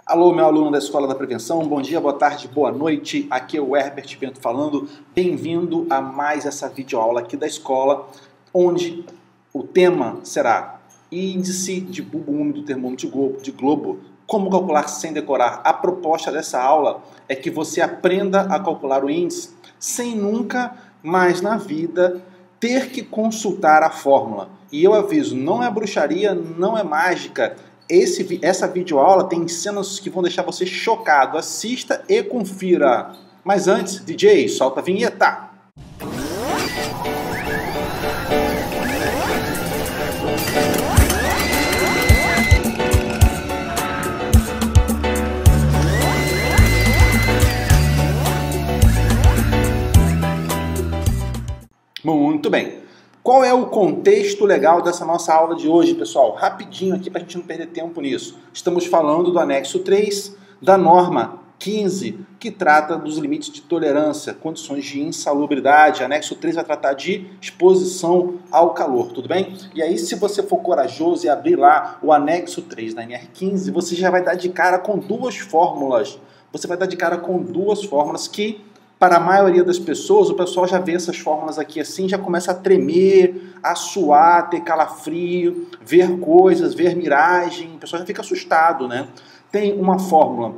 Alô, meu aluno da Escola da Prevenção, bom dia, boa tarde, boa noite, aqui é o Herbert Bento falando, bem-vindo a mais essa videoaula aqui da escola, onde o tema será índice de bulbo úmido do termômetro de globo, como calcular sem decorar. A proposta dessa aula é que você aprenda a calcular o índice sem nunca mais na vida ter que consultar a fórmula. E eu aviso, não é bruxaria, não é mágica. Essa videoaula tem cenas que vão deixar você chocado. Assista e confira. Mas antes, DJ, solta a vinheta. Muito bem. Qual é o contexto legal dessa nossa aula de hoje, pessoal? Rapidinho aqui para a gente não perder tempo nisso. Estamos falando do anexo 3 da norma 15, que trata dos limites de tolerância, condições de insalubridade. Anexo 3 vai tratar de exposição ao calor, tudo bem? E aí, se você for corajoso e abrir lá o anexo 3 da NR15, você já vai dar de cara com duas fórmulas. Você vai dar de cara com duas fórmulas que, para a maioria das pessoas, o pessoal já vê essas fórmulas aqui assim, já começa a tremer, a suar, ter calafrio, ver coisas, ver miragem, o pessoal já fica assustado, né? Tem uma fórmula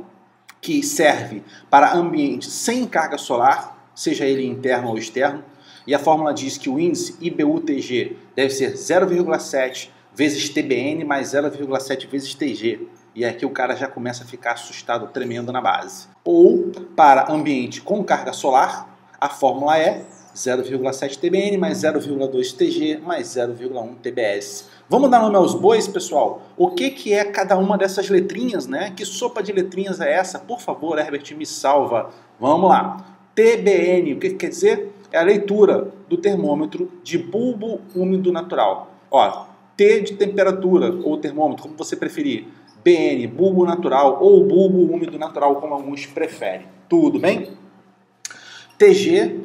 que serve para ambiente sem carga solar, seja ele interno ou externo, e a fórmula diz que o índice IBU-TG deve ser 0,7 vezes TBN mais 0,7 vezes TG. E aqui o cara já começa a ficar assustado, tremendo na base. Ou, para ambiente com carga solar, a fórmula é 0,7 TBN mais 0,2 TG mais 0,1 TBS. Vamos dar nome aos bois, pessoal? O que é cada uma dessas letrinhas, né? Que sopa de letrinhas é essa? Por favor, Herbert, me salva. Vamos lá. TBN, o que quer dizer? É a leitura do termômetro de bulbo úmido natural. Ó, T de temperatura, ou termômetro, como você preferir. BN, bulbo natural ou bulbo úmido natural, como alguns preferem. Tudo bem? TG,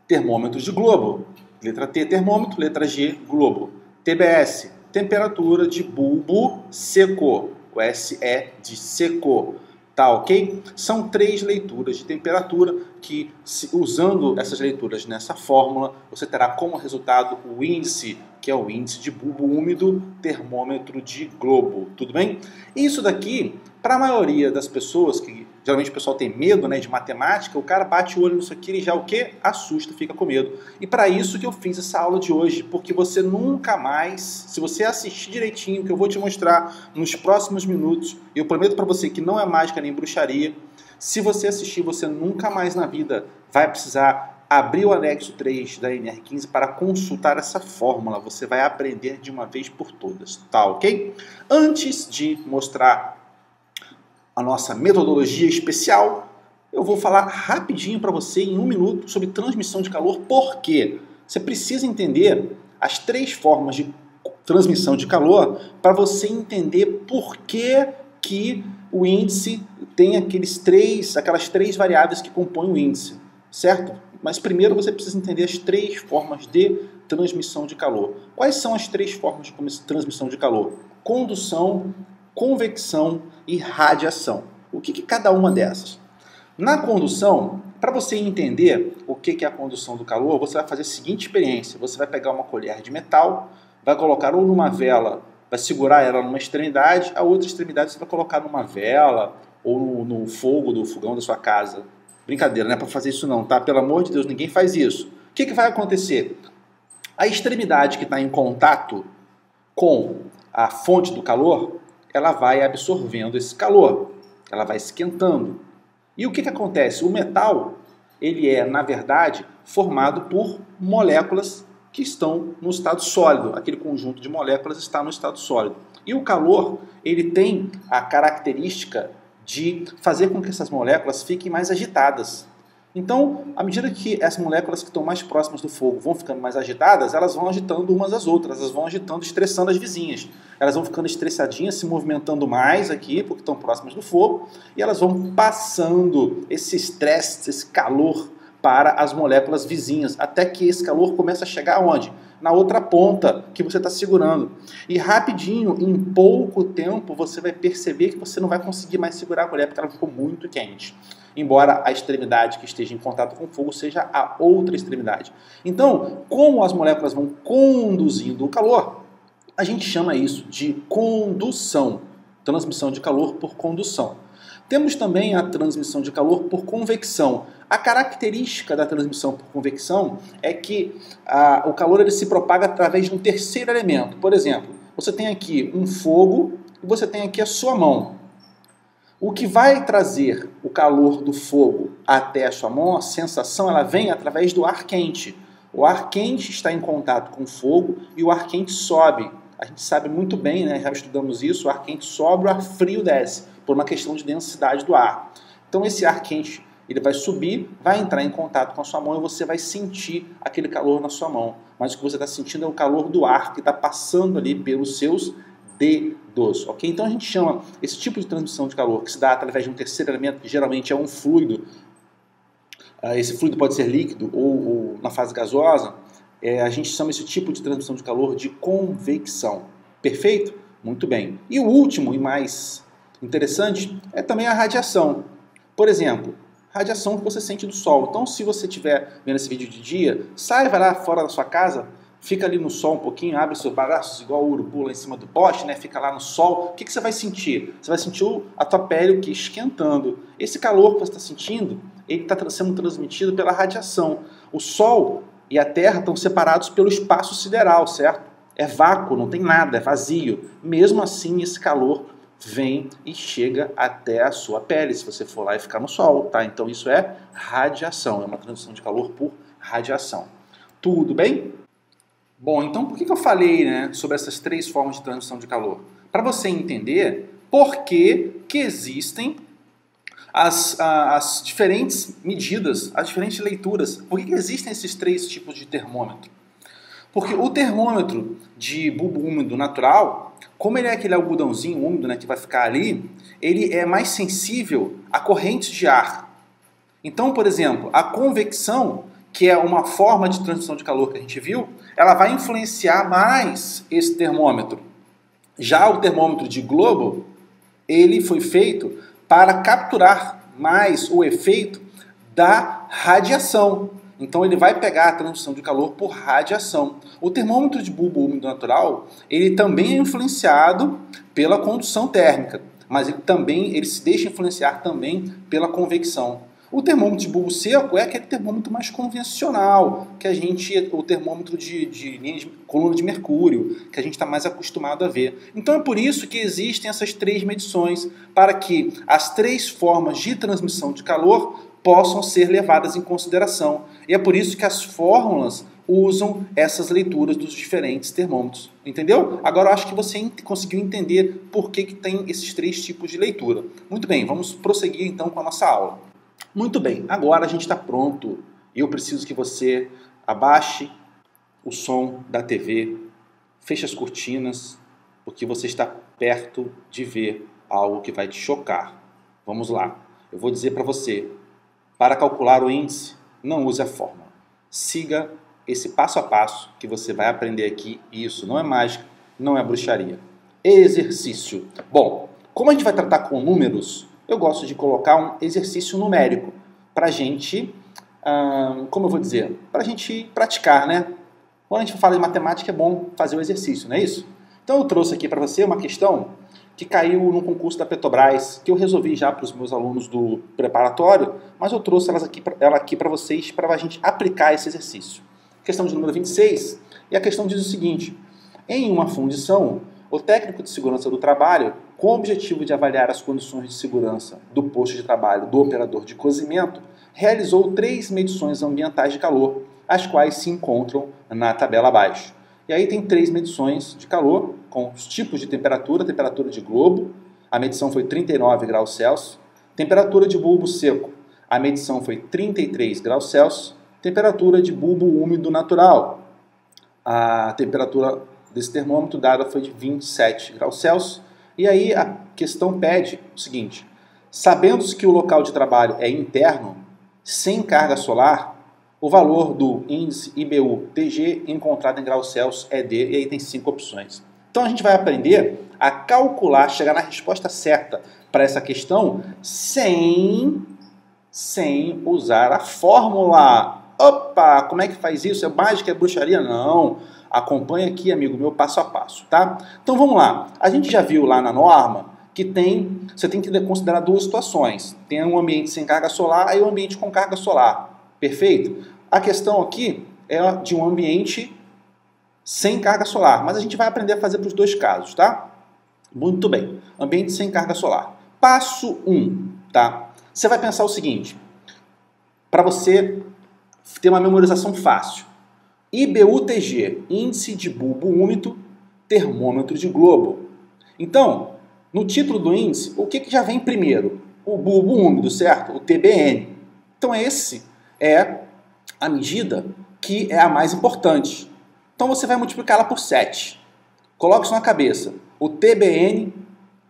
termômetro de globo. Letra T, termômetro. Letra G, globo. TBS, temperatura de bulbo seco. O S é de seco. Tá ok? São três leituras de temperatura que, usando essas leituras nessa fórmula, você terá como resultado o índice, que é o índice de bulbo úmido, termômetro de globo. Tudo bem? Isso daqui, para a maioria das pessoas, que geralmente o pessoal tem medo, né, de matemática, o cara bate o olho nisso aqui e já o quê? Assusta, fica com medo. E para isso que eu fiz essa aula de hoje, porque você nunca mais, se você assistir direitinho, que eu vou te mostrar nos próximos minutos, eu prometo para você que não é mágica nem bruxaria, se você assistir, você nunca mais na vida vai precisar abrir o anexo 3 da NR15 para consultar essa fórmula. Você vai aprender de uma vez por todas, tá ok? Antes de mostrar a nossa metodologia especial, eu vou falar rapidinho para você, em um minuto, sobre transmissão de calor. Por quê? Você precisa entender as três formas de transmissão de calor para você entender por que o índice tem aquelas três variáveis que compõem o índice, certo? Mas primeiro você precisa entender as três formas de transmissão de calor. Quais são as três formas de transmissão de calor? Condução, convecção e radiação. O que é cada uma dessas? Na condução, para você entender o que é a condução do calor, você vai fazer a seguinte experiência. Você vai pegar uma colher de metal, vai colocar ou numa vela, vai segurar ela numa extremidade, a outra extremidade você vai colocar numa vela ou no fogo do fogão da sua casa. Brincadeira, não é para fazer isso não, tá? Pelo amor de Deus, ninguém faz isso. O que vai acontecer? A extremidade que está em contato com a fonte do calor, ela vai absorvendo esse calor, ela vai esquentando. E o que acontece? O metal, ele é, na verdade, formado por moléculas que estão no estado sólido. Aquele conjunto de moléculas está no estado sólido. E o calor, ele tem a característica de fazer com que essas moléculas fiquem mais agitadas. Então, à medida que essas moléculas que estão mais próximas do fogo vão ficando mais agitadas, elas vão agitando umas às outras, elas vão agitando, estressando as vizinhas. Elas vão ficando estressadinhas, se movimentando mais aqui, porque estão próximas do fogo, e elas vão passando esse estresse, esse calor para as moléculas vizinhas, até que esse calor começa a chegar aonde? Na outra ponta que você está segurando. E rapidinho, em pouco tempo, você vai perceber que você não vai conseguir mais segurar a colher porque ela ficou muito quente. Embora a extremidade que esteja em contato com o fogo seja a outra extremidade. Então, como as moléculas vão conduzindo o calor, a gente chama isso de condução. Transmissão de calor por condução. Temos também a transmissão de calor por convecção. A característica da transmissão por convecção é que o calor ele se propaga através de um terceiro elemento. Por exemplo, você tem aqui um fogo e você tem aqui a sua mão. O que vai trazer o calor do fogo até a sua mão, a sensação, ela vem através do ar quente. O ar quente está em contato com o fogo e o ar quente sobe. A gente sabe muito bem, né? Já estudamos isso, o ar quente sobe, o ar frio desce, por uma questão de densidade do ar. Então esse ar quente ele vai subir, vai entrar em contato com a sua mão e você vai sentir aquele calor na sua mão. Mas o que você está sentindo é o calor do ar que está passando ali pelos seus dedos, ok? Então a gente chama esse tipo de transmissão de calor, que se dá através de um terceiro elemento, que geralmente é um fluido. Esse fluido pode ser líquido ou na fase gasosa. A gente chama esse tipo de transmissão de calor de convecção. Perfeito? Muito bem. E o último e mais interessante é também a radiação. Por exemplo, radiação que você sente do sol. Então, se você estiver vendo esse vídeo de dia, sai, vai lá fora da sua casa, fica ali no sol um pouquinho, abre seus braços igual o urubu lá em cima do poste, né? Fica lá no sol. O que você vai sentir? Você vai sentir a tua pele o que? Esquentando. Esse calor que você está sentindo, ele está sendo transmitido pela radiação. O sol e a Terra estão separados pelo espaço sideral, certo? É vácuo, não tem nada, é vazio. Mesmo assim, esse calor vem e chega até a sua pele, se você for lá e ficar no sol, tá? Então isso é radiação, é uma transmissão de calor por radiação. Tudo bem? Bom, então por que eu falei, né, sobre essas três formas de transmissão de calor? Para você entender por que existem as diferentes medidas, as diferentes leituras. Por que existem esses três tipos de termômetro? Porque o termômetro de bulbo úmido natural, como ele é aquele algodãozinho úmido, né, que vai ficar ali, ele é mais sensível a correntes de ar. Então, por exemplo, a convecção, que é uma forma de transmissão de calor que a gente viu, ela vai influenciar mais esse termômetro. Já o termômetro de globo, ele foi feito para capturar mais o efeito da radiação. Então ele vai pegar a transmissão de calor por radiação. O termômetro de bulbo úmido natural, ele também é influenciado pela condução térmica, mas ele se deixa influenciar também pela convecção. O termômetro de bulbo seco é aquele termômetro mais convencional, o termômetro de coluna de mercúrio, que a gente está mais acostumado a ver. Então é por isso que existem essas três medições, para que as três formas de transmissão de calor possam ser levadas em consideração. E é por isso que as fórmulas usam essas leituras dos diferentes termômetros. Entendeu? Agora eu acho que você conseguiu entender por que tem esses três tipos de leitura. Muito bem, vamos prosseguir então com a nossa aula. Muito bem, agora a gente está pronto. Eu preciso que você abaixe o som da TV, feche as cortinas, porque você está perto de ver algo que vai te chocar. Vamos lá, eu vou dizer para você, para calcular o índice, não use a fórmula. Siga esse passo a passo que você vai aprender aqui, e isso não é mágica, não é bruxaria. Exercício. Bom, como a gente vai tratar com números, eu gosto de colocar um exercício numérico para a gente, como eu vou dizer, para a gente praticar, né? Quando a gente fala de matemática é bom fazer o exercício, não é isso? Então eu trouxe aqui para você uma questão que caiu no concurso da Petrobras, que eu resolvi já para os meus alunos do preparatório, mas eu trouxe ela aqui para vocês para a gente aplicar esse exercício. Questão de número 26, e a questão diz o seguinte: em uma fundição, o técnico de segurança do trabalho, com o objetivo de avaliar as condições de segurança do posto de trabalho do operador de cozimento, realizou 3 medições ambientais de calor, as quais se encontram na tabela abaixo. E aí tem 3 medições de calor, com os tipos de temperatura de globo, a medição foi 39 graus Celsius, temperatura de bulbo seco, a medição foi 33 graus Celsius, temperatura de bulbo úmido natural, a temperatura desse termômetro dada foi de 27 graus Celsius. E aí a questão pede o seguinte: sabendo-se que o local de trabalho é interno, sem carga solar, O valor do índice IBU-TG encontrado em graus Celsius é D, e aí tem 5 opções. Então a gente vai aprender a calcular, chegar na resposta certa para essa questão sem usar a fórmula. Opa, como é que faz isso? É mágica, é bruxaria? Não. Acompanha aqui, amigo meu, passo a passo, tá? Então vamos lá. A gente já viu lá na norma que você tem que considerar duas situações. Tem um ambiente sem carga solar e um ambiente com carga solar. Perfeito? A questão aqui é de um ambiente sem carga solar, mas a gente vai aprender a fazer para os dois casos, tá? Muito bem. Ambiente sem carga solar. Passo 1, tá? Você vai pensar o seguinte, para você ter uma memorização fácil. IBU-TG, índice de bulbo úmido, termômetro de globo. Então, no título do índice, o que já vem primeiro? O bulbo úmido, certo? O TBN. Então, esse é a medida que é a mais importante. Então, você vai multiplicá-la por 7. Coloque isso na cabeça. O TBN,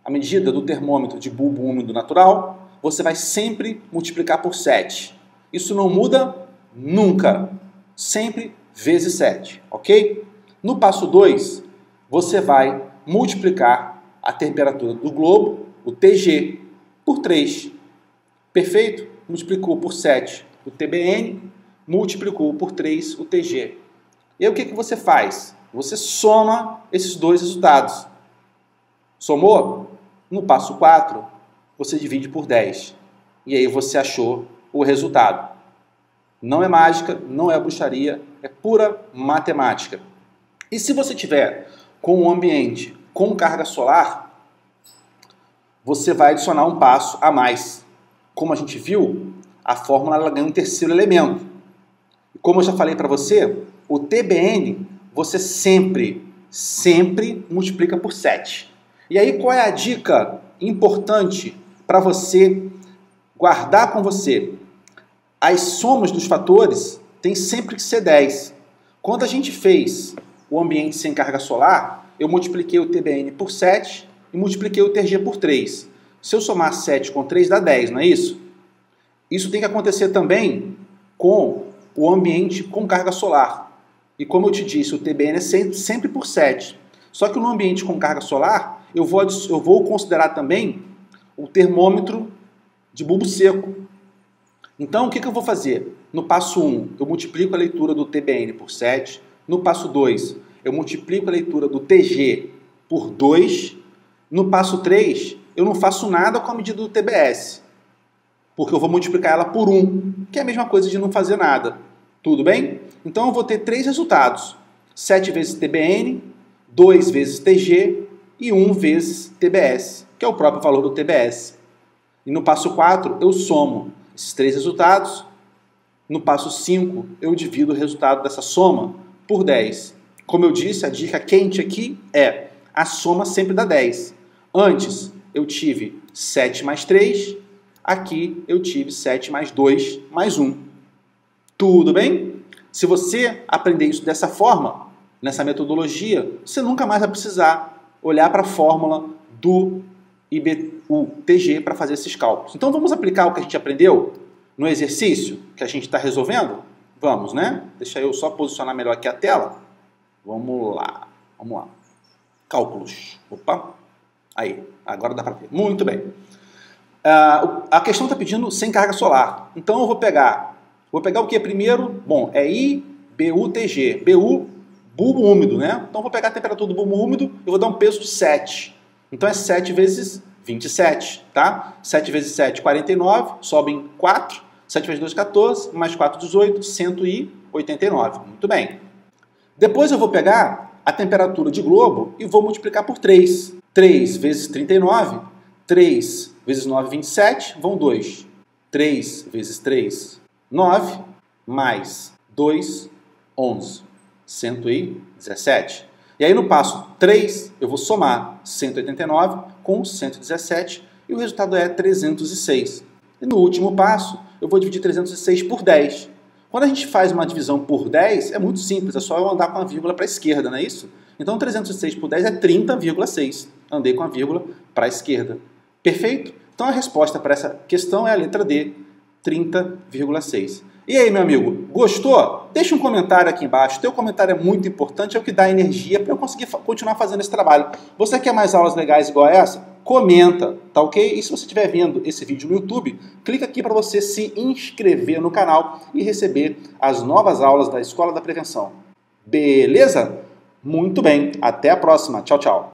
a medida do termômetro de bulbo úmido natural, você vai sempre multiplicar por 7. Isso não muda nunca. Sempre vezes 7, ok? No passo 2, você vai multiplicar a temperatura do globo, o TG, por 3. Perfeito? Multiplicou por 7 o TBN, multiplicou por 3 o TG. E aí o que você faz? Você soma esses dois resultados. Somou? No passo 4, você divide por 10. E aí você achou o resultado. Não é mágica, não é bruxaria, é pura matemática. E se você tiver com um ambiente com carga solar, você vai adicionar um passo a mais. Como a gente viu, a fórmula ela ganha um terceiro elemento. E como eu já falei para você, o TBN você sempre multiplica por 7. E aí qual é a dica importante para você guardar com você? As somas dos fatores tem sempre que ser 10. Quando a gente fez o ambiente sem carga solar, eu multipliquei o TBN por 7 e multipliquei o TG por 3. Se eu somar 7 com 3 dá 10, não é isso? Isso tem que acontecer também com o ambiente com carga solar. E como eu te disse, o TBN é sempre por 7. Só que no ambiente com carga solar, eu vou considerar também o termômetro de bulbo seco. Então, o que eu vou fazer? No passo 1, eu multiplico a leitura do TBN por 7. No passo 2, eu multiplico a leitura do TG por 2. No passo 3, eu não faço nada com a medida do TBS, porque eu vou multiplicar ela por 1, que é a mesma coisa de não fazer nada. Tudo bem? Então, eu vou ter 3 resultados. 7 vezes TBN, 2 vezes TG e 1 vezes TBS, que é o próprio valor do TBS. E no passo 4, eu somo esses 3 resultados. No passo 5, eu divido o resultado dessa soma por 10. Como eu disse, a dica quente aqui é a soma sempre dá 10. Antes, eu tive 7 mais 3. Aqui, eu tive 7 mais 2 mais 1. Tudo bem? Se você aprender isso dessa forma, nessa metodologia, você nunca mais vai precisar olhar para a fórmula do IBU-TG para fazer esses cálculos. Então vamos aplicar o que a gente aprendeu no exercício que a gente está resolvendo? Vamos, né? Deixa eu só posicionar melhor aqui a tela. Vamos lá. Cálculos. Opa. Aí, agora dá para ver. Muito bem. A questão está pedindo sem carga solar. Então eu vou pegar o que primeiro? Bom, é IBU-TG. BU, bulbo úmido, né? Então eu vou pegar a temperatura do bulbo úmido e vou dar um peso de 7. Então é 7 vezes 27, tá? 7 vezes 7, 49, sobem 4. 7 vezes 2, 14, mais 4, 18, 189. Muito bem. Depois eu vou pegar a temperatura de globo e vou multiplicar por 3. 3 vezes 39, 3 vezes 9, 27, vão 2. 3 vezes 3, 9, mais 2, 11. 117. E aí no passo 3, eu vou somar 189 com 117 e o resultado é 306. E no último passo, eu vou dividir 306 por 10. Quando a gente faz uma divisão por 10, é muito simples, é só eu andar com a vírgula para a esquerda, não é isso? Então 306 por 10 é 30,6. Andei com a vírgula para a esquerda. Perfeito? Então a resposta para essa questão é a letra D, 30,6. E aí, meu amigo, gostou? Deixa um comentário aqui embaixo. Teu comentário é muito importante, é o que dá energia para eu conseguir continuar fazendo esse trabalho. Você quer mais aulas legais igual a essa? Comenta, tá ok? E se você estiver vendo esse vídeo no YouTube, clica aqui para você se inscrever no canal e receber as novas aulas da Escola da Prevenção. Beleza? Muito bem, até a próxima. Tchau, tchau.